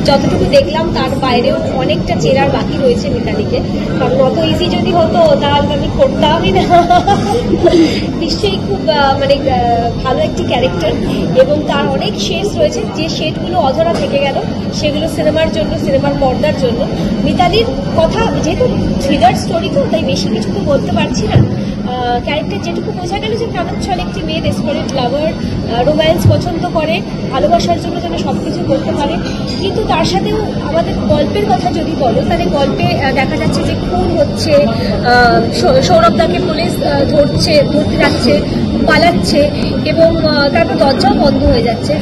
যতটুকু দেখলাম তার বাইরেও অনেকটা চেনার বাকি রয়েছে মিতালিকে, কারণ অত ইজি যদি হতো তাহলে আমি করতামই না। নিশ্চয়ই খুব মানে ভালো একটি ক্যারেক্টার, এবং তার অনেক শেডস রয়েছে, যে শেডগুলো অধরা থেকে গেল সেগুলো সিনেমার জন্য, সিনেমার পর্দার জন্য। মিতালির কথা যেহেতু থ্রিলার স্টোরি তো, তাই বেশি কিছু তো বলতে পারছি না। ক্যারেক্টার যেটুকু বোঝা গেল যে প্রাণোচ্ছল একটি মেয়ে, ডেসপারেট লাভার, রোম্যান্স পছন্দ করে, ভালোবাসার জন্য যেন সবকিছু করতে পারে। কিন্তু তার সাথেও আমাদের গল্পের কথা যদি বলো, তাহলে গল্পে দেখা যাচ্ছে যে খুন হচ্ছে, সৌরভদাকে পুলিশ ধরতে যাচ্ছে, পালাচ্ছে, এবং তারপর দরজাও বন্ধ হয়ে যাচ্ছে।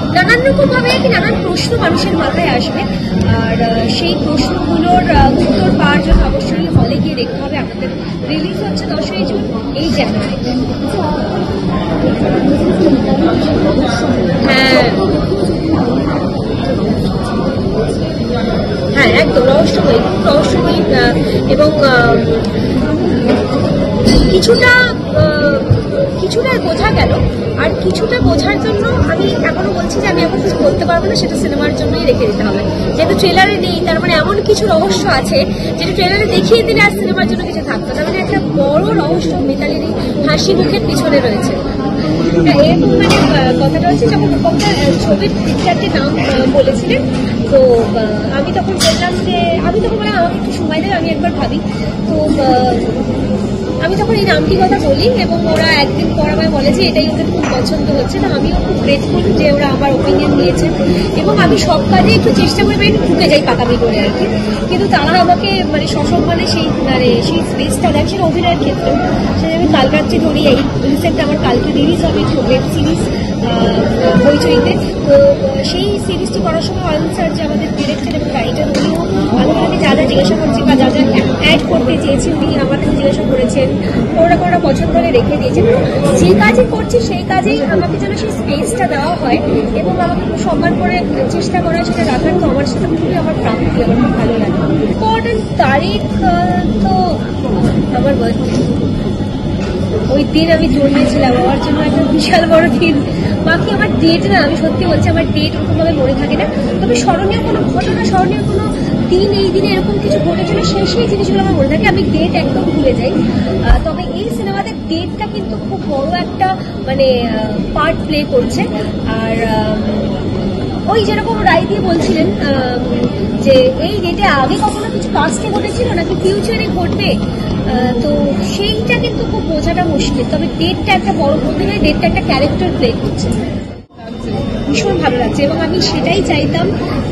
তো নানান রকম ভাবে নানান প্রশ্ন মানুষের মাথায় আসবে, আর সেই প্রশ্নগুলোর উত্তর পাওয়ার জন্য অবশ্যই হলে গিয়ে দেখতে হবে। আমাদের রিলিজ হচ্ছে 10ই জুন এই জানুয়ারিতে। হ্যাঁ একদম রহস্যময়ী, এবং কিছুটা বোঝা গেল, আর কিছুটা বোঝার জন্য আমি এখনো বলছি যে আমি এখন কিছু বলতে পারবো না, সেটা সিনেমার জন্যই রেখে দিতে হবে। যেহেতু ট্রেলারে নেই, তার মানে এমন কিছু রহস্য আছে যেটা ট্রেলারে দেখিয়ে দিলে আর সিনেমার জন্য কিছু থাকতো না। মানে একটা বড় রহস্য মিতালির হাসি মুখের পিছনে রয়েছে। এরকম মানে কথাটা হচ্ছে, যখন রূপমদা ছবির 3-4টে নাম বলেছিলেন, তো আমি তখন বললাম যে আমাকে একটু সময় দেবে, আমি একবার ভাবি। তো আমি তখন এই নামটির কথা বলি, এবং ওরা একদিন পর আমায় বলে যে এটাই ওদের খুব পছন্দ হচ্ছে। তো আমিও খুব গ্রেটফুল যে ওরা আমার ওপিনিয়ন নিয়েছে, এবং আমি সব কাজে একটু চেষ্টা করে ঢুকে যাই পাকামি করে আর কি। কিন্তু তারা আমাকে মানে সসম্মানে সেই স্পেসটা দেন, সেটা অভিনয়ের ক্ষেত্রে। সেটা আমি কাল রাত্রি ধরি, এই রিসেন্ট আমার কালকে রিলিজ হবে ওয়েব সিরিজ হইচইতে। তো সেই সিরিজটি করার সময় অয়ন স্যার, যে আমাদের ডিরেক্টর এবং রাইটার, উনিও আমাকে যা যা জিজ্ঞাসা করছি বা যা যা অ্যাড করতে চেয়েছি উনি আমার কাছে জিজ্ঞাসা করেছেন, ওরা পছন্দ করে রেখে দিয়েছেন। যে কাজই করছি সেই কাজেই আমাকে যেন সেই স্পেসটা দেওয়া হয়, এবং আমাকে খুব সম্মান করে চেষ্টা করা সেটা রাখার। তো আমার সেটা খুবই আমার প্রাপ্তি, আমার খুব ভালো লাগে। ইম্পর্টেন্ট তারিখ তো আমার বার্থডে, ওই দিন আমি জন্মেছিলাম, আমার জন্য একটা বিশাল বড় দিন। বাকি আমার ডেট না, আমি সত্যি বলছি আমার ডেট ওরকমভাবে মনে থাকে না। তবে স্মরণীয় কোনো ঘটনা, স্মরণীয় কোনো দিন, এই দিনে এরকম কিছু ঘটেছিল, সেই জিনিসগুলো আমার মনে থাকে। আমি ডেট একদম ভুলে যাই। তবে এই সিনেমাতে ডেটটা কিন্তু খুব বড় একটা মানে পার্ট প্লে করছে। আর ওই যেরকম রায় দিয়ে বলছিলেন যে এই ডেটে আগে কখনো কিছু পাস্টে ঘটেছিল নাকি ফিউচারে ঘটবে, তো সেইটা কিন্তু খুব বোঝাটা মুশকিল। তবে ডেটটা একটা বড় বলতে গেলে ডেটটা একটা ক্যারেক্টার প্লে করছে, ভীষণ ভালো লাগছে। এবং আমি সেটাই চাইতাম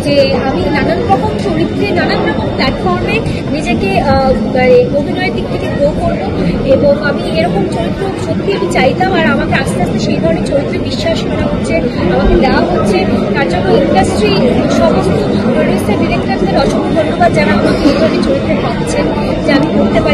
যে আমি নানান রকম চরিত্রে, নানান রকম প্ল্যাটফর্মে নিজেকে অভিনয়ের দিক থেকে গ্রো করবো, এবং আমি এরকম চরিত্র সত্যি আমি চাইতাম। আর আমাকে আস্তে আস্তে সেই ধরনের চরিত্রে বিশ্বাস করা হচ্ছে, আমাকে দেওয়া হচ্ছে। তার জন্য ইন্ডাস্ট্রি সমস্ত প্রডিউসার, ডিরেক্টরদের অসংখ্য ধন্যবাদ, যারা আমাকে এই ধরনের চরিত্রে ভাবছেন যে আমি করতে পারি।